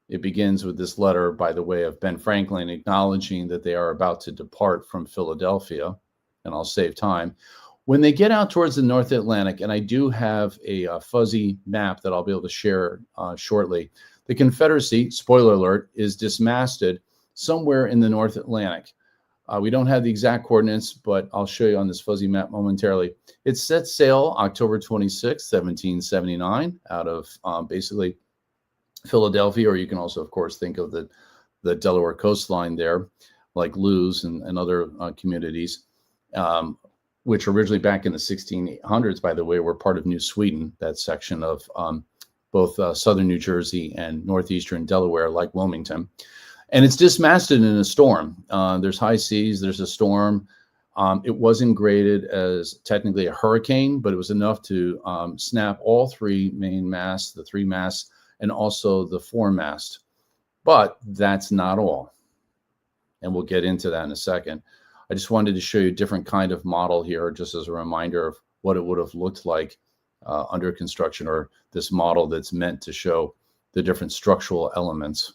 it begins with this letter, by the way, of Ben Franklin acknowledging that they are about to depart from Philadelphia. And I'll save time. When they get out towards the North Atlantic, and I do have a fuzzy map that I'll be able to share shortly, the Confederacy, spoiler alert, is dismasted somewhere in the North Atlantic. We don't have the exact coordinates, but I'll show you on this fuzzy map momentarily. It set sail October 26, 1779, out of basically Philadelphia, or you can also, of course, think of the Delaware coastline there, like Lewes and other communities, which originally back in the 1600s, by the way, were part of New Sweden, that section of both southern New Jersey and northeastern Delaware, like Wilmington. And it's dismasted in a storm. There's high seas, there's a storm. It wasn't graded as technically a hurricane, but it was enough to snap all three main masts, the three masts, and also the foremast. But that's not all. And we'll get into that in a second. I just wanted to show you a different kind of model here, just as a reminder of what it would have looked like under construction, or this model that's meant to show the different structural elements.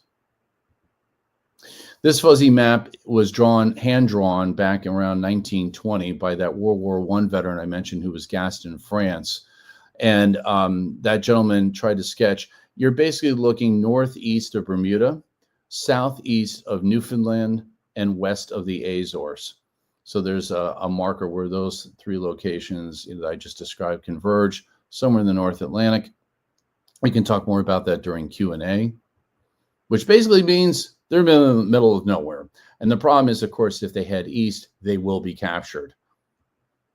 This fuzzy map was hand-drawn back around 1920 by that World War I veteran I mentioned who was gassed in France. And that gentleman tried to sketch, you're basically looking northeast of Bermuda, southeast of Newfoundland, and west of the Azores. So there's a marker where those three locations that I just described converge somewhere in the North Atlantic. We can talk more about that during Q&A, which basically means they're in the middle of nowhere. And the problem is, of course, if they head east, they will be captured.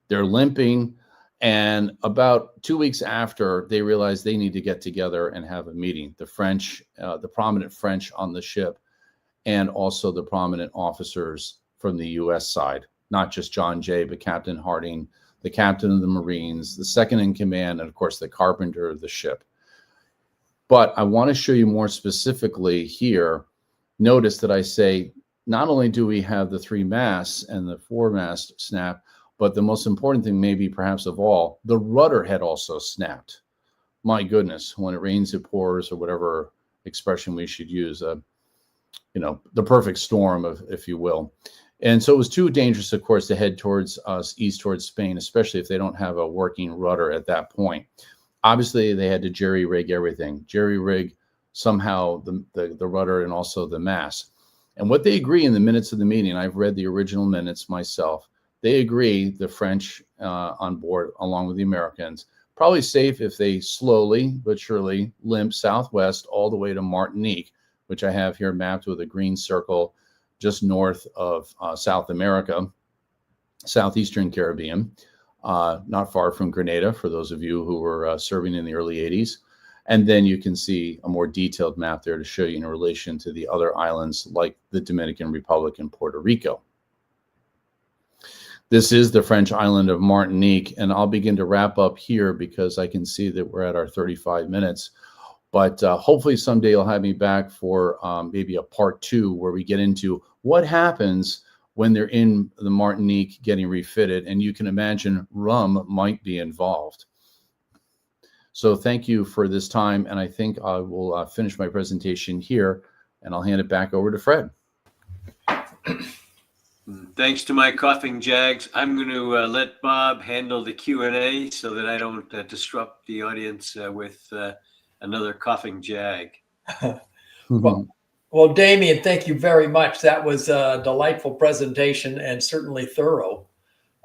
They're limping. And about 2 weeks after, they realize they need to get together and have a meeting. The French, the prominent French on the ship, and also the prominent officers from the U.S. side, not just John Jay, but Captain Harding, the captain of the Marines, the second in command, and of course, the carpenter of the ship. But I want to show you more specifically here. Notice that I say, not only do we have the three masts and the foremast snap, but the most important thing, maybe perhaps of all, the rudder had also snapped. My goodness, when it rains, it pours, or whatever expression we should use, the perfect storm, if you will. And so it was too dangerous, of course, to head towards east towards Spain, especially if they don't have a working rudder at that point. Obviously, they had to jerry-rig everything. Jerry-rig somehow the rudder and also the mast. And what they agree in the minutes of the meeting, I've read the original minutes myself, they agree, the French on board, along with the Americans, probably safe if they slowly but surely limp southwest all the way to Martinique, which I have here mapped with a green circle just north of South America, southeastern Caribbean, not far from Grenada, for those of you who were serving in the early 80s. And then you can see a more detailed map there to show you in relation to the other islands like the Dominican Republic and Puerto Rico. This is the French island of Martinique, and I'll begin to wrap up here because I can see that we're at our 35 minutes. But hopefully someday you'll have me back for maybe a part 2 where we get into what happens when they're in the Martinique getting refitted. And you can imagine rum might be involved. So thank you for this time. And I think I will finish my presentation here, and I'll hand it back over to Fred. Thanks to my coughing jags. I'm going to let Bob handle the Q&A so that I don't disrupt the audience with another coughing jag. Well, Damien, thank you very much. That was a delightful presentation and certainly thorough.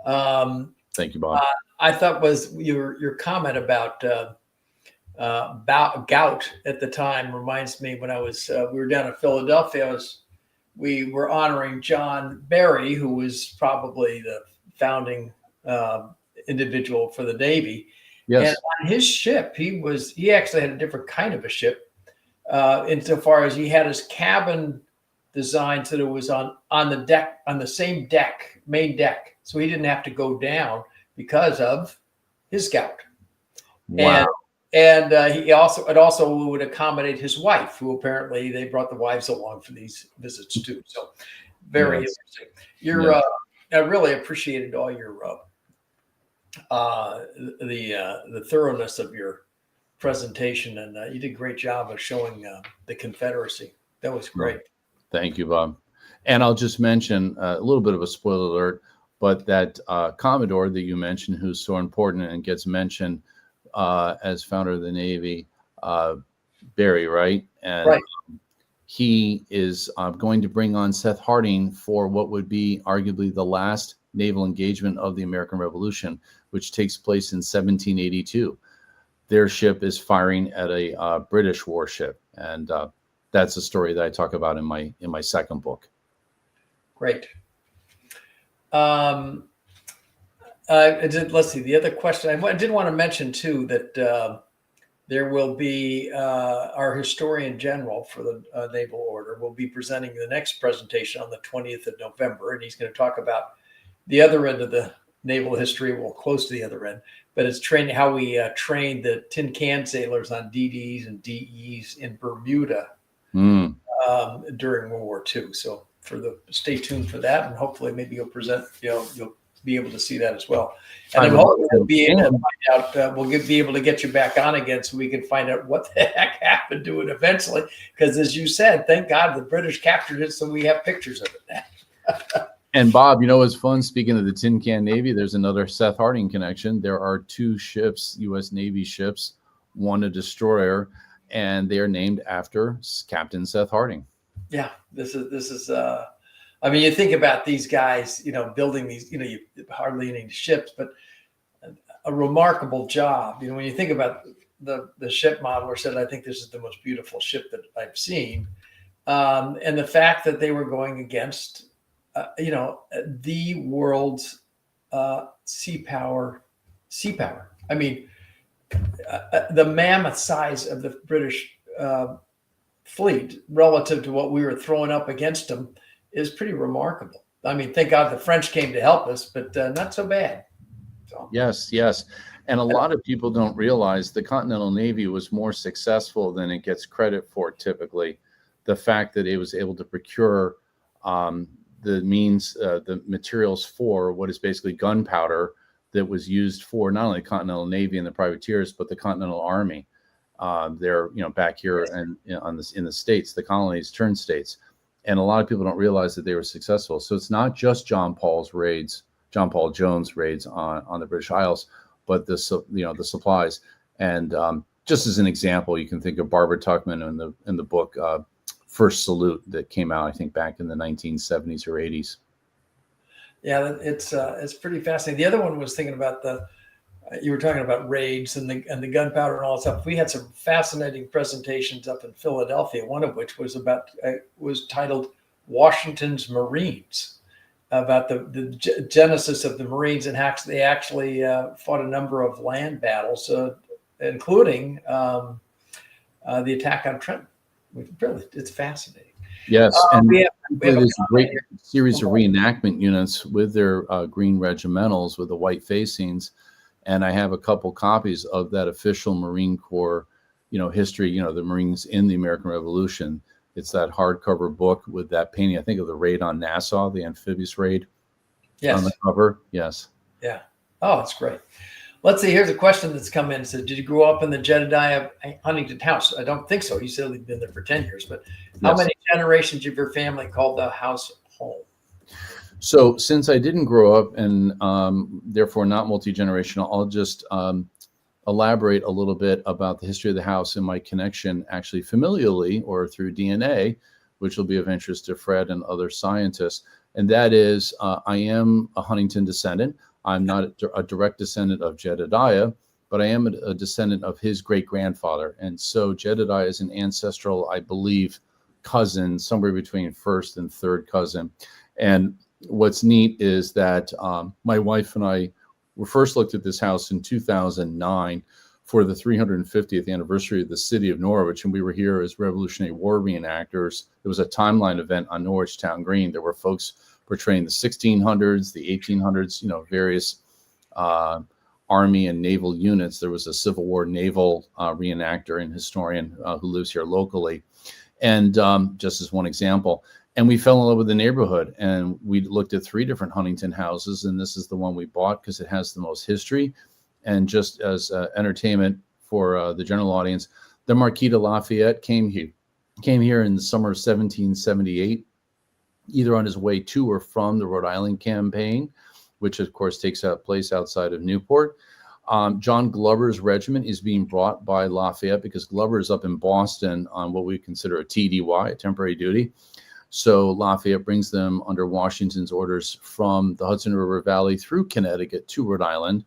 Thank you, Bob. I thought was your comment about gout at the time reminds me when I was we were down in Philadelphia. We were honoring John Berry, who was probably the founding individual for the Navy. Yes. And on his ship, he actually had a different kind of a ship, insofar as he had his cabin designed so that it was on the deck, on the same deck, main deck, so he didn't have to go down because of his gout. Wow. And it also would accommodate his wife, who apparently they brought the wives along for these visits too. So very interesting. I really appreciated all your the thoroughness of your presentation, and you did a great job of showing the Confederacy. That was great. Thank you, Bob. And I'll just mention a little bit of a spoiler alert, but that Commodore that you mentioned, who's so important and gets mentioned as founder of the Navy, Barry, right? And right. He is going to bring on Seth Harding for what would be arguably the last naval engagement of the American Revolution, which takes place in 1782. Their ship is firing at a British warship, and that's a story that I talk about in my second book. Great. Let's see, the other question I did want to mention too, that there will be our historian general for the Naval Order will be presenting the next presentation on the 20th of November, and he's going to talk about the other end of the naval history, well, close to the other end, but it's training how we trained the tin can sailors on DDs and DEs in Bermuda during World War II. So stay tuned for that, and hopefully maybe you'll present, you'll be able to see that as well. And I'm hoping we'll be able to find out, be able to get you back on again so we can find out what the heck happened to it eventually. Because as you said, thank God the British captured it, so we have pictures of it now. And Bob, it's fun. Speaking of the Tin Can Navy, there's another Seth Harding connection. There are 2 ships, U.S. Navy ships, one a destroyer, and they are named after Captain Seth Harding. Yeah, this is. I mean, you think about these guys, building these, you hardly any ships, but a remarkable job. When you think about the ship modeler said, I think this is the most beautiful ship that I've seen. And the fact that they were going against, the world's sea power. I mean, the mammoth size of the British fleet relative to what we were throwing up against them is pretty remarkable. I mean, thank God the French came to help us, but not so bad. So. Yes. And a lot of people don't realize the Continental Navy was more successful than it gets credit for typically. The fact that it was able to procure the materials for what is basically gunpowder that was used for not only the Continental Navy and the privateers, but the Continental Army. They're back here and in the states, the colonies turned states, and a lot of people don't realize that they were successful. So it's not just John Paul Jones raids on the British Isles, but the supplies. And just as an example, you can think of Barbara Tuchman in the book First Salute that came out, I think, back in the 1970s or 80s. Yeah, it's pretty fascinating. The other one was thinking about you were talking about raids and the gunpowder and all that stuff. We had some fascinating presentations up in Philadelphia. One of which was was titled "Washington's Marines," about the genesis of the Marines, and how they actually fought a number of land battles, including the attack on Trenton. Really, it's fascinating. Yes, and we have there's a great series of reenactment units with their green regimentals with the white facings, and I have a couple copies of that official Marine Corps, history. The Marines in the American Revolution. It's that hardcover book with that painting. I think of the raid on Nassau, the amphibious raid. Yes. On the cover. Yes. Yeah. Oh, that's great. Let's see. Here's a question that's come in. It said, did you grow up in the Jedediah Huntington house? I don't think so. You said you've been there for 10 years, but how many generations of your family called the house home? So since I didn't grow up and therefore not multi-generational, I'll just elaborate a little bit about the history of the house and my connection actually familially or through DNA, which will be of interest to Fred and other scientists. And that is, I am a Huntington descendant. I'm not a direct descendant of Jedediah, but I am a descendant of his great-grandfather. And so Jedediah is an ancestral, I believe, cousin, somewhere between first and third cousin. And what's neat is that my wife and I first looked at this house in 2009 for the 350th anniversary of the city of Norwich. And we were here as Revolutionary War reenactors. It was a timeline event on Norwich Town Green. There were folks portraying the 1600s, the 1800s, various Army and naval units. There was a Civil War naval reenactor and historian who lives here locally. And just as one example, and we fell in love with the neighborhood, and we looked at 3 different Huntington houses, and this is the one we bought because it has the most history. And just as entertainment for the general audience, the Marquis de Lafayette came here in the summer of 1778, either on his way to or from the Rhode Island campaign, which of course takes place outside of Newport. John Glover's regiment is being brought by Lafayette because Glover is up in Boston on what we consider a TDY, a temporary duty. So Lafayette brings them under Washington's orders from the Hudson River Valley through Connecticut to Rhode Island.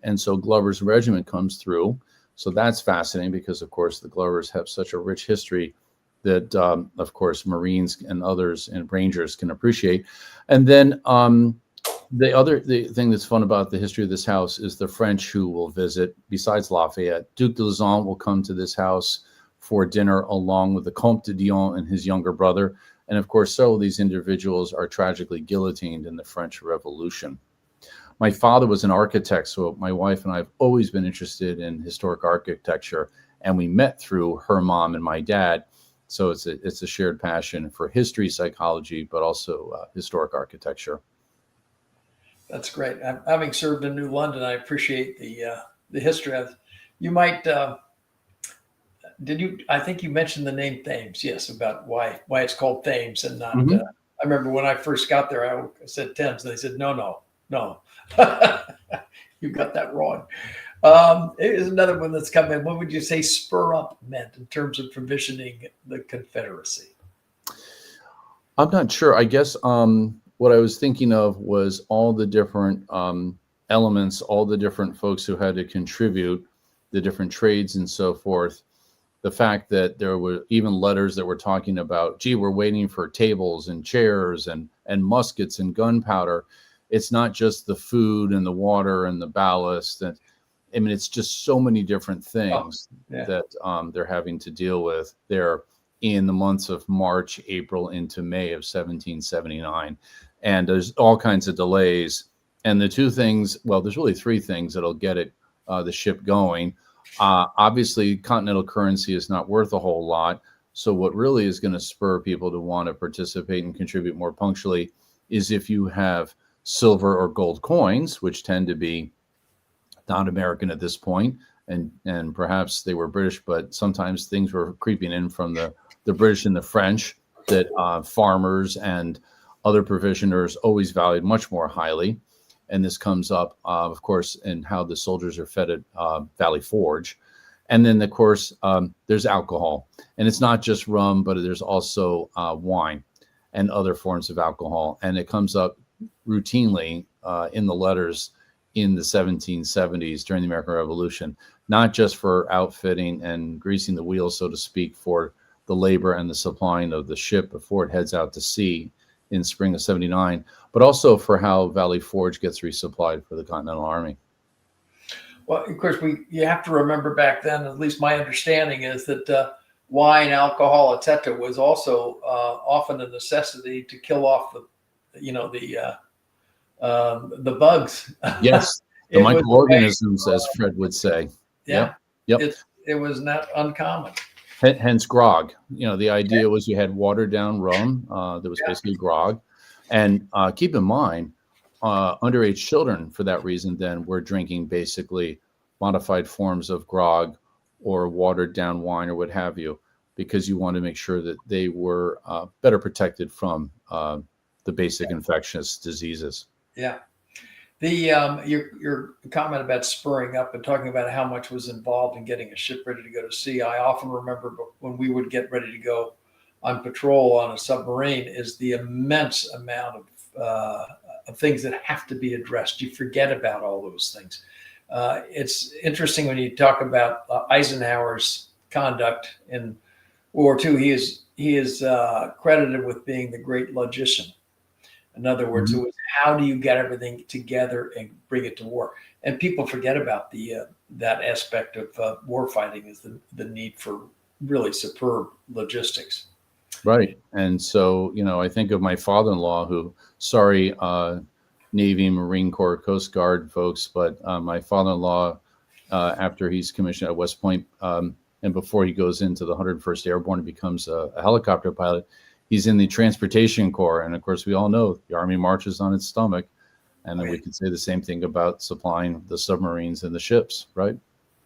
And so Glover's regiment comes through. So that's fascinating because, of course, the Glovers have such a rich history that, of course, Marines and others and Rangers can appreciate. And then the thing that's fun about the history of this house is the French who will visit, besides Lafayette. Duc de Luzon will come to this house for dinner along with the Comte de Dion and his younger brother. And of course, several of these individuals are tragically guillotined in the French Revolution. My father was an architect, so my wife and I have always been interested in historic architecture, and we met through her mom and my dad. So it's a shared passion for history, psychology, but also historic architecture. That's great. Having served in New London, I appreciate the history of. You might. Did you? I think you mentioned the name Thames. Yes, about why it's called Thames and not. Mm-hmm. I remember when I first got there, I said Thames, and they said no. You got that wrong. Here's another one that's come in. What would you say spur up meant in terms of provisioning the Confederacy? I'm not sure. I guess what I was thinking of was all the different elements, all the different folks who had to contribute, the different trades and so forth. The fact that there were even letters that were talking about, gee, we're waiting for tables and chairs and muskets and gunpowder. It's not just the food and the water and the ballast. And I mean, it's just so many different things that they're having to deal with there in the months of March, April into May of 1779. And there's all kinds of delays. And the 2 things, well, there's really 3 things that'll get the ship going. Obviously, continental currency is not worth a whole lot. So what really is going to spur people to want to participate and contribute more punctually is if you have silver or gold coins, which tend to be not American at this point, and perhaps they were British, but sometimes things were creeping in from the British and the French that farmers and other provisioners always valued much more highly. And this comes up, of course, in how the soldiers are fed at Valley Forge. And then, of course, there's alcohol. And it's not just rum, but there's also wine and other forms of alcohol. And it comes up routinely in the letters in the 1770s during the American Revolution, not just for outfitting and greasing the wheels, so to speak, for the labor and the supplying of the ship before it heads out to sea in spring of 79, but also for how Valley Forge gets resupplied for the Continental Army. Well, of course, you have to remember back then, at least my understanding is that wine, alcohol, etc., was also often a necessity to kill off the bugs. Yes, the microorganisms, as Fred would say. Yeah, yep. It was not uncommon. Hence grog. The idea was you had watered down rum that was basically grog. And keep in mind, underage children, for that reason, then were drinking basically modified forms of grog or watered down wine or what have you, because you want to make sure that they were better protected from the basic infectious diseases. Yeah. Your comment about spurring up and talking about how much was involved in getting a ship ready to go to sea. I often remember when we would get ready to go on patrol on a submarine is the immense amount of things that have to be addressed. You forget about all those things. It's interesting when you talk about Eisenhower's conduct in World War II. He is credited with being the great logician. In other words, it was how do you get everything together and bring it to war? And people forget about that aspect of war fighting is the need for really superb logistics. Right. And so, I think of my father-in-law who, sorry, Navy, Marine Corps, Coast Guard folks, but my father-in-law, after he's commissioned at West Point, and before he goes into the 101st Airborne and becomes a helicopter pilot, he's in the Transportation Corps. And of course, we all know the Army marches on its stomach. And then we can say the same thing about supplying the submarines and the ships, right?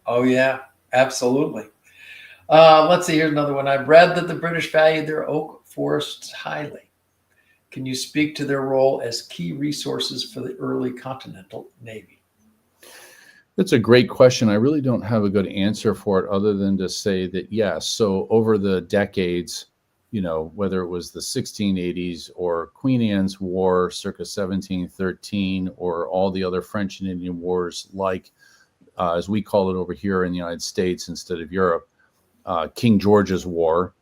Oh, yeah, absolutely. Let's see, here's another one. I've read that the British valued their oak forests highly. Can you speak to their role as key resources for the early Continental Navy? That's a great question. I really don't have a good answer for it other than to say that, yes. So over the decades, whether it was the 1680s or Queen Anne's War circa 1713 or all the other French and Indian wars, like as we call it over here in the United States instead of Europe, King George's War,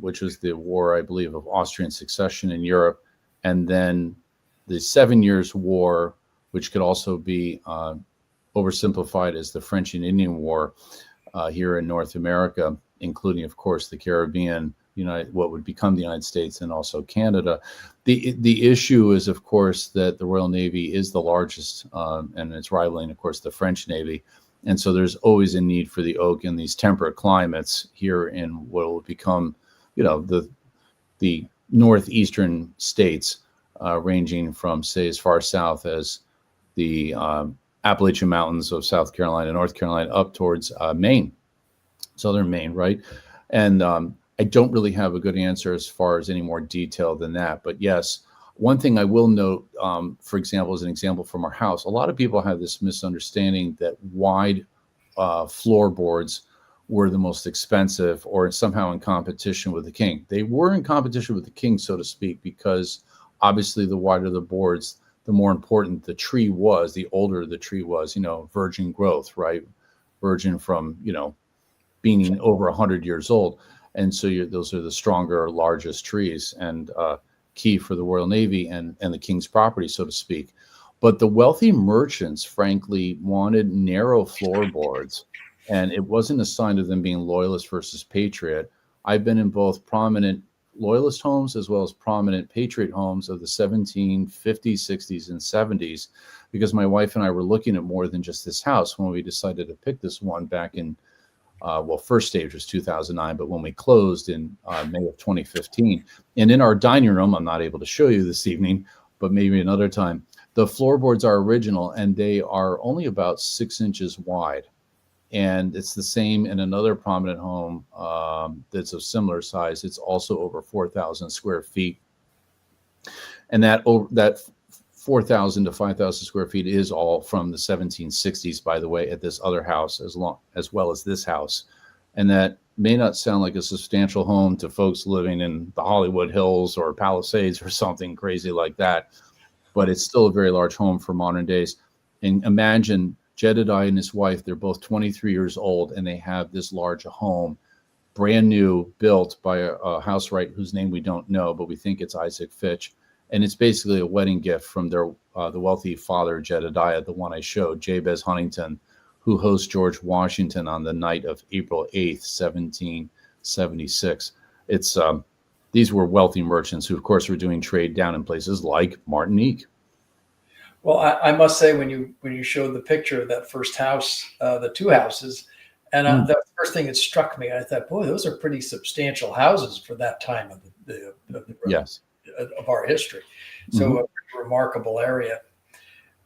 which was the war, I believe, of Austrian succession in Europe, and then the 7 Years' War, which could also be oversimplified as the French and Indian War here in North America, including, of course, the Caribbean, what would become the United States and also Canada. The issue is, of course, that the Royal Navy is the largest, and it's rivaling, of course, the French Navy. And so there's always a need for the oak in these temperate climates here in what will become, the northeastern states, ranging from, say, as far south as the Appalachian Mountains of South Carolina, North Carolina, up towards Maine, southern Maine, right? And I don't really have a good answer as far as any more detail than that. But yes, one thing I will note, for example, as an example from our house, a lot of people have this misunderstanding that wide floorboards were the most expensive or somehow in competition with the king. They were in competition with the king, so to speak, because obviously the wider the boards, the more important the tree was, the older the tree was, virgin growth, right? Virgin from, being over 100 years old. And so those are the stronger, largest trees and key for the Royal Navy and the king's property, so to speak. But the wealthy merchants, frankly, wanted narrow floorboards. And it wasn't a sign of them being loyalist versus patriot. I've been in both prominent loyalist homes as well as prominent patriot homes of the 1750s, 60s, and 70s, because my wife and I were looking at more than just this house when we decided to pick this one back in, first stage was 2009, but when we closed in May of 2015. And in our dining room, I'm not able to show you this evening, but maybe another time, the floorboards are original and they are only about 6 inches wide. And it's the same in another prominent home that's of similar size. It's also over 4,000 square feet. And that 4,000 to 5,000 square feet is all from the 1760s, by the way, at this other house, as well as this house. And that may not sound like a substantial home to folks living in the Hollywood Hills or Palisades or something crazy like that, but it's still a very large home for modern days. And imagine Jedediah and his wife, they're both 23 years old, and they have this large home, brand new, built by a housewright whose name we don't know, but we think it's Isaac Fitch. And it's basically a wedding gift from their the wealthy father, Jedediah, the one I showed, Jabez Huntington, who hosts George Washington on the night of April 8th, 1776. It's these were wealthy merchants who, of course, were doing trade down in places like Martinique. Well, I must say, when you showed the picture of that first house, the two houses, and the first thing that struck me, I thought, boy, those are pretty substantial houses for that time of the Yes. Of our history. So a pretty remarkable area.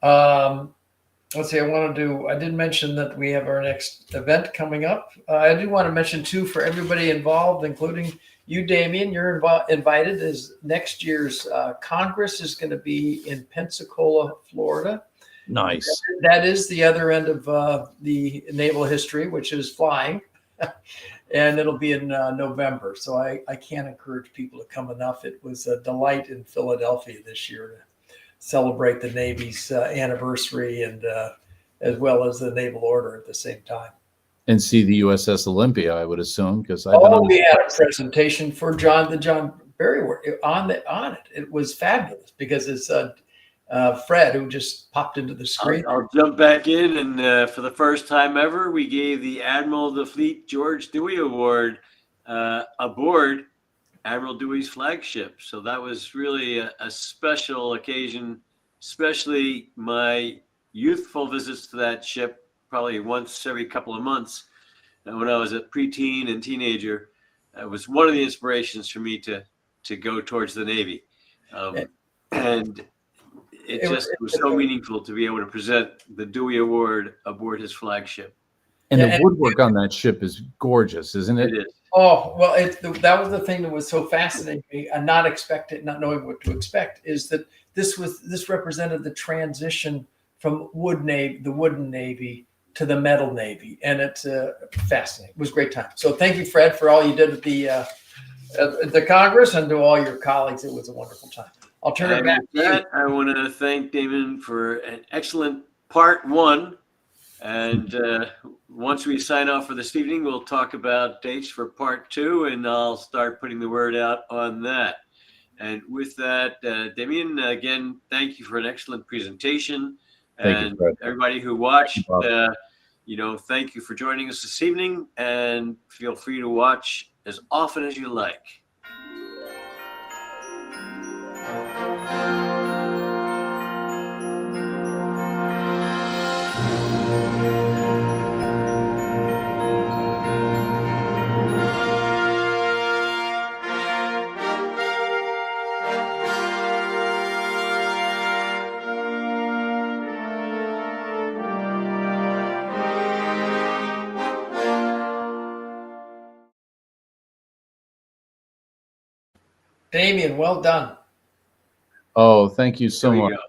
Let's see, I did mention that we have our next event coming up. I do want to mention too, for everybody involved, including you, Damien, you're invited, as next year's Congress is going to be in Pensacola, Florida. Nice. That is the other end of the naval history, which is flying. And it'll be in November. So I can't encourage people to come enough. It was a delight in Philadelphia this year to celebrate the Navy's anniversary, and as well as the Naval Order at the same time. And see the USS Olympia, I would assume, because we had a presentation for John Barry on it. It was fabulous because it's Fred, who just popped into the screen. I'll jump back in, and for the first time ever, we gave the Admiral of the Fleet George Dewey Award aboard Admiral Dewey's flagship. So that was really a special occasion, especially my youthful visits to that ship, probably once every couple of months. When I was a preteen and teenager, it was one of the inspirations for me to go towards the Navy. And it was so meaningful to be able to present the Dewey Award aboard his flagship. And the woodwork on that ship is gorgeous, isn't it? It is. Oh, well, that was the thing that was so fascinating to me, and not knowing what to expect, is that this represented the transition from the wooden Navy to the metal Navy. And it's fascinating. It was a great time. So thank you, Fred, for all you did at the Congress, and to all your colleagues. It was a wonderful time. I'll turn it back to you. I want to thank Damien for an excellent part one. And once we sign off for this evening, we'll talk about dates for part two, and I'll start putting the word out on that. And with that, Damien, again, thank you for an excellent presentation. Thank you, everybody who watched, thank you for joining us this evening, and feel free to watch as often as you like. Damien, well done. Oh, thank you so There we much. go.